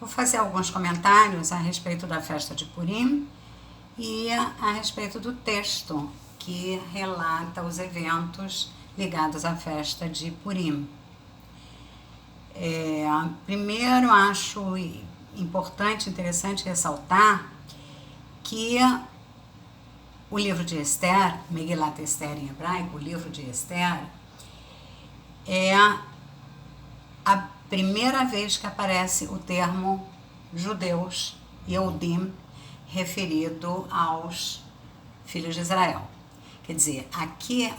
Vou fazer alguns comentários a respeito da festa de Purim e a respeito do texto que relata os eventos ligados à festa de Purim. Primeiro, acho importante, interessante ressaltar que o livro de Esther, Megilat Esther em hebraico, o livro de Esther, é a primeira vez que aparece o termo judeus, Yehudim, referido aos filhos de Israel. Quer dizer, aqui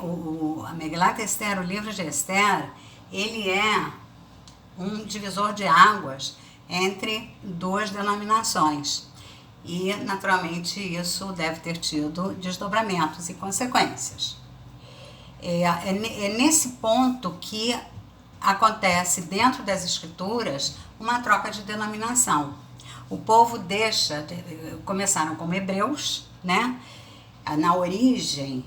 a Megilat Esther, o livro de Esther, ele é um divisor de águas entre duas denominações. E, naturalmente, isso deve ter tido desdobramentos e consequências. É nesse ponto que acontece dentro das escrituras uma troca de denominação. O povo começaram como hebreus, né? Na origem,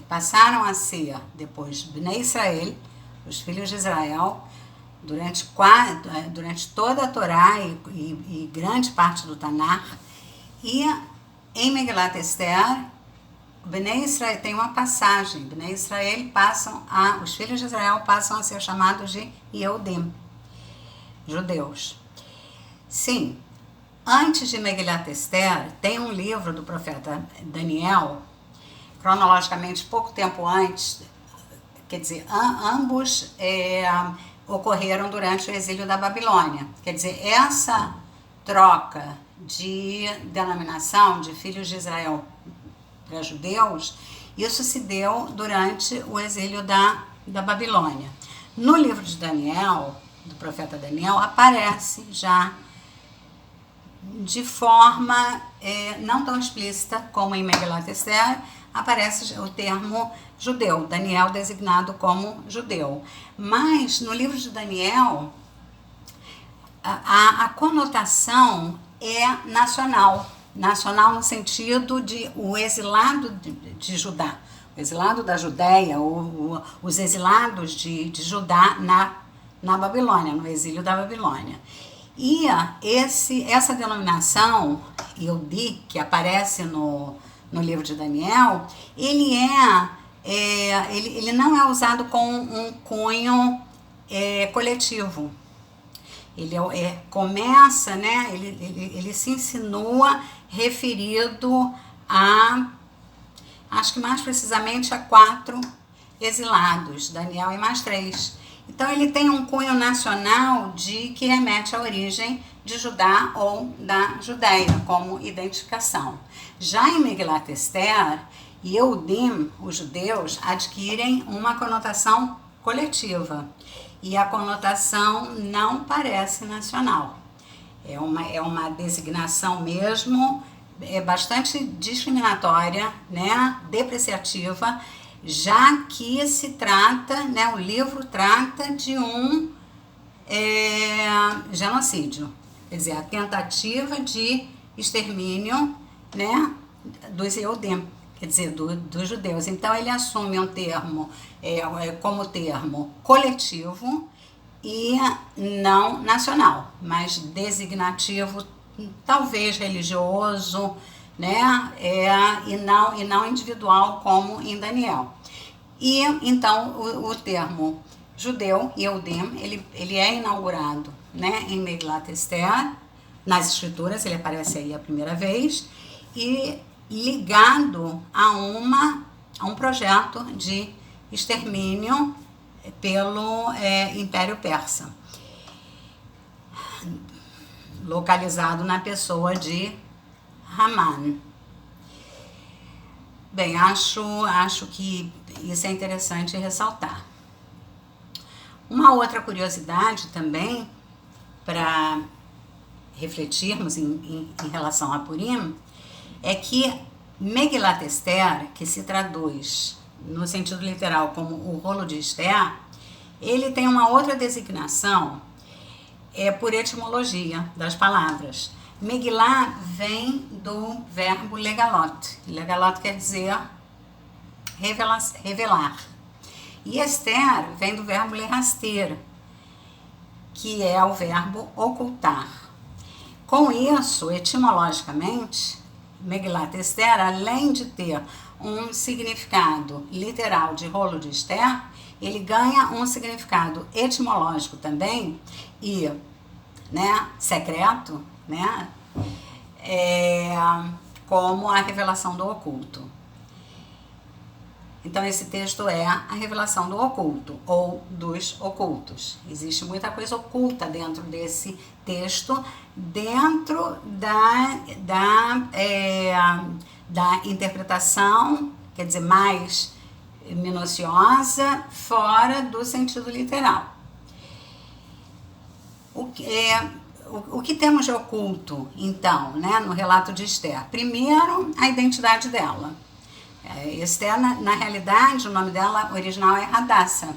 passaram a ser depois Bnei Israel, os filhos de Israel, durante toda a Torá e grande parte do Tanar. E em Megilat Esther, Bnei Israel tem uma passagem. Bnei Israel os filhos de Israel passam a ser chamados de Yehudim, judeus. Sim, antes de Megilat Esther, tem um livro do profeta Daniel, cronologicamente pouco tempo antes, quer dizer, ambos ocorreram durante o exílio da Babilônia. Quer dizer, essa troca de denominação de filhos de Israel para judeus, isso se deu durante o exílio da Babilônia. No livro de Daniel, do profeta Daniel, aparece já de forma não tão explícita como em Megilat Esther, aparece o termo judeu, Daniel designado como judeu. Mas no livro de Daniel, a conotação é nacional no sentido de o exilado de Judá, o exilado da Judéia, os exilados de Judá na Babilônia, no exílio da Babilônia. E essa denominação, Yehudi, que aparece no livro de Daniel, ele não é usado com um cunho coletivo. Ele começa, né? Ele se insinua referido acho que mais precisamente a 4 exilados, Daniel e mais 3. Então ele tem um cunho nacional que remete à origem de Judá ou da Judéia como identificação. Já em Megilat Esther, Yehudim, os judeus, adquirem uma conotação coletiva. E a conotação não parece nacional. É uma designação mesmo, bastante discriminatória, né, depreciativa, já que se trata, né, o livro trata de um genocídio. Quer dizer, a tentativa de extermínio, né, dos Yehudim, quer dizer, dos judeus. Então ele assume um termo como termo coletivo e não nacional, mas designativo, talvez religioso, né? E não individual, como em Daniel. E então o termo judeu, Yehudim, ele é inaugurado, né, em Megilat Esther, nas escrituras, ele aparece aí a primeira vez, e ligado a um projeto de extermínio pelo Império Persa, localizado na pessoa de Haman. Bem, acho que isso é interessante ressaltar. Uma outra curiosidade também, para refletirmos em relação a Purim, é que Megilat Esther, que se traduz no sentido literal como o rolo de Esther, ele tem uma outra designação por etimologia das palavras. Megillah vem do verbo legalot. Legalot quer dizer revelar. E Esther vem do verbo lehaster, que é o verbo ocultar. Com isso, etimologicamente, Megilat Esther, além de ter um significado literal de rolo de Esther, ele ganha um significado etimológico também e, né, secreto, né, como a revelação do oculto. Então, esse texto é a revelação do oculto, ou dos ocultos. Existe muita coisa oculta dentro desse texto, dentro da interpretação, quer dizer, mais minuciosa, fora do sentido literal. O que temos de oculto, então, né, no relato de Esther? Primeiro, a identidade dela. Esther, na realidade, o nome dela original é Hadassah.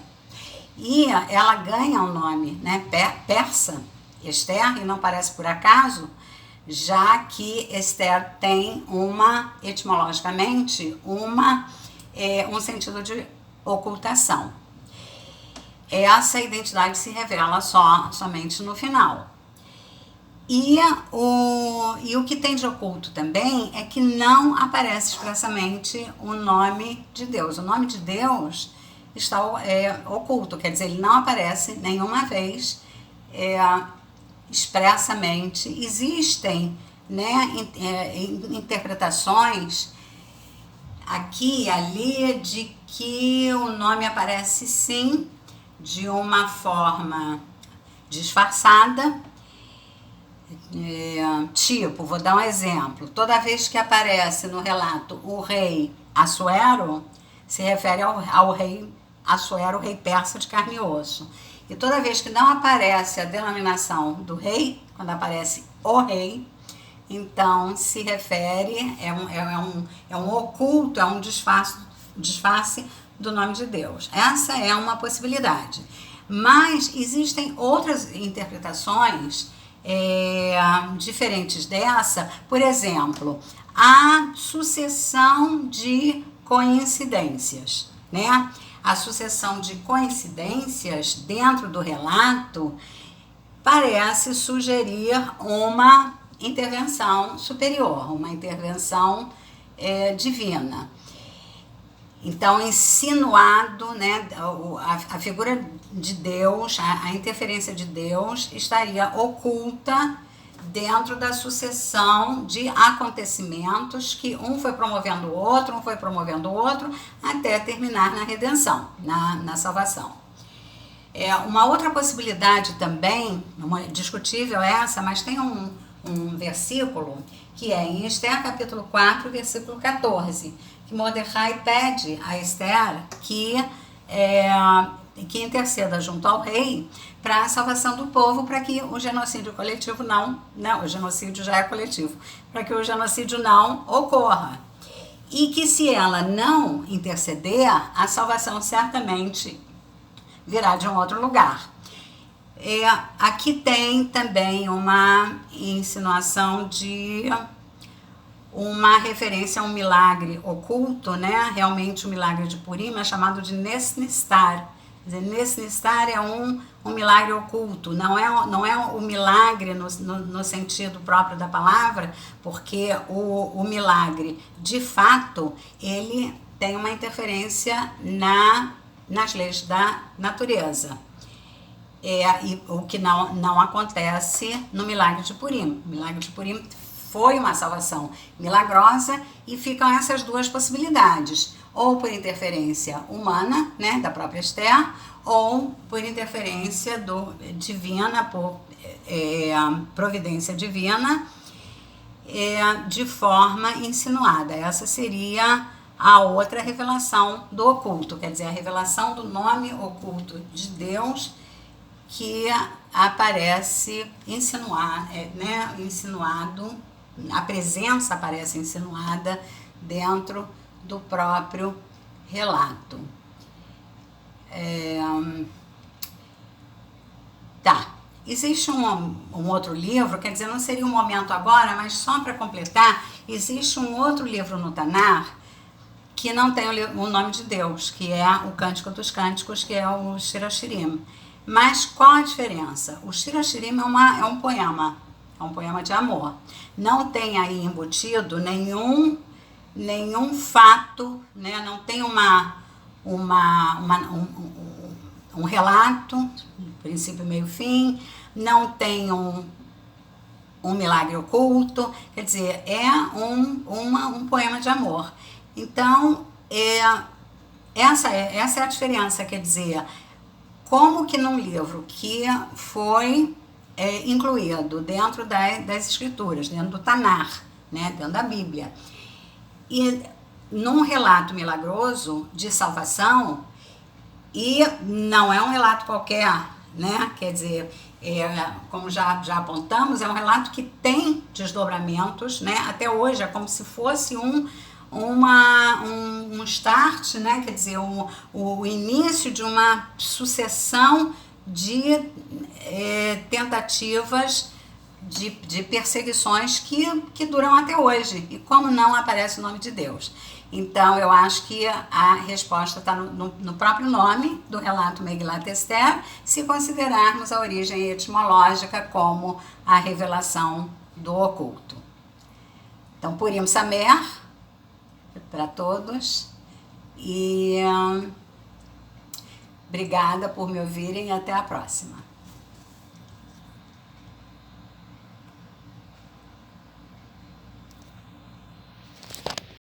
E ela ganha um nome, né, persa, Esther, e não parece por acaso, já que Esther tem etimologicamente, um sentido de ocultação. Essa identidade se revela somente no final. E o que tem de oculto também é que não aparece expressamente o nome de Deus. O nome de Deus está oculto, quer dizer, ele não aparece nenhuma vez expressamente. Existem, né, interpretações aqui e ali de que o nome aparece sim de uma forma disfarçada. Tipo, vou dar um exemplo. Toda vez que aparece no relato o rei Assuero, se refere ao rei Assuero, o rei persa de carne e osso. E toda vez que não aparece a denominação do rei, quando aparece o rei, então se refere, é um oculto, é um disfarce do nome de Deus. Essa é uma possibilidade. Mas existem outras interpretações diferentes dessa. Por exemplo, a sucessão de coincidências, né? A sucessão de coincidências dentro do relato parece sugerir uma intervenção superior, uma intervenção divina. Então, insinuado, né, a figura de Deus, a interferência de Deus estaria oculta dentro da sucessão de acontecimentos que um foi promovendo o outro, até terminar na redenção, na salvação. Uma outra possibilidade também, discutível essa, mas tem um versículo que é em Esther capítulo 4, versículo 14, que Mordecai pede a Esther que interceda junto ao rei para a salvação do povo, para que o genocídio coletivo o genocídio já é coletivo, para que o genocídio não ocorra. E que se ela não interceder, a salvação certamente virá de um outro lugar. Aqui tem também uma insinuação de uma referência a um milagre oculto, né? Realmente o milagre de Purim é chamado de Nesnistar. Quer dizer, Nesnistar é um milagre oculto, não é o milagre no sentido próprio da palavra, porque o milagre, de fato, ele tem uma interferência nas leis da natureza. E o que não acontece no milagre de Purim. O milagre de Purim foi uma salvação milagrosa e ficam essas duas possibilidades, ou por interferência humana, né, da própria Esther, ou por interferência divina, por providência divina, de forma insinuada. Essa seria a outra revelação do oculto, quer dizer, a revelação do nome oculto de Deus, que aparece insinuado, a presença aparece insinuada dentro do próprio relato. Existe um outro livro, quer dizer, não seria o momento agora, mas só para completar, existe um outro livro no Tanar que não tem o nome de Deus, que é o Cântico dos Cânticos, que é o Shir Hashirim. Mas qual a diferença? O Shir Hashirim é um poema, É um poema de amor. Não tem aí embutido nenhum fato, né? Não tem um relato, princípio, meio, fim, não tem um milagre oculto, quer dizer, é um poema de amor. Então, essa é a diferença, quer dizer, como que num livro que foi incluído dentro das escrituras, dentro do Tanar, né, dentro da Bíblia, e num relato milagroso de salvação, e não é um relato qualquer, né, quer dizer, como já apontamos, é um relato que tem desdobramentos, né, até hoje é como se fosse um start, né, quer dizer, o início de uma sucessão de tentativas de perseguições que duram até hoje, e como não aparece o nome de Deus. Então, eu acho que a resposta está no próprio nome do relato Megilat Esther, se considerarmos a origem etimológica como a revelação do oculto. Então, Purim Samer para todos, e obrigada por me ouvirem e até a próxima.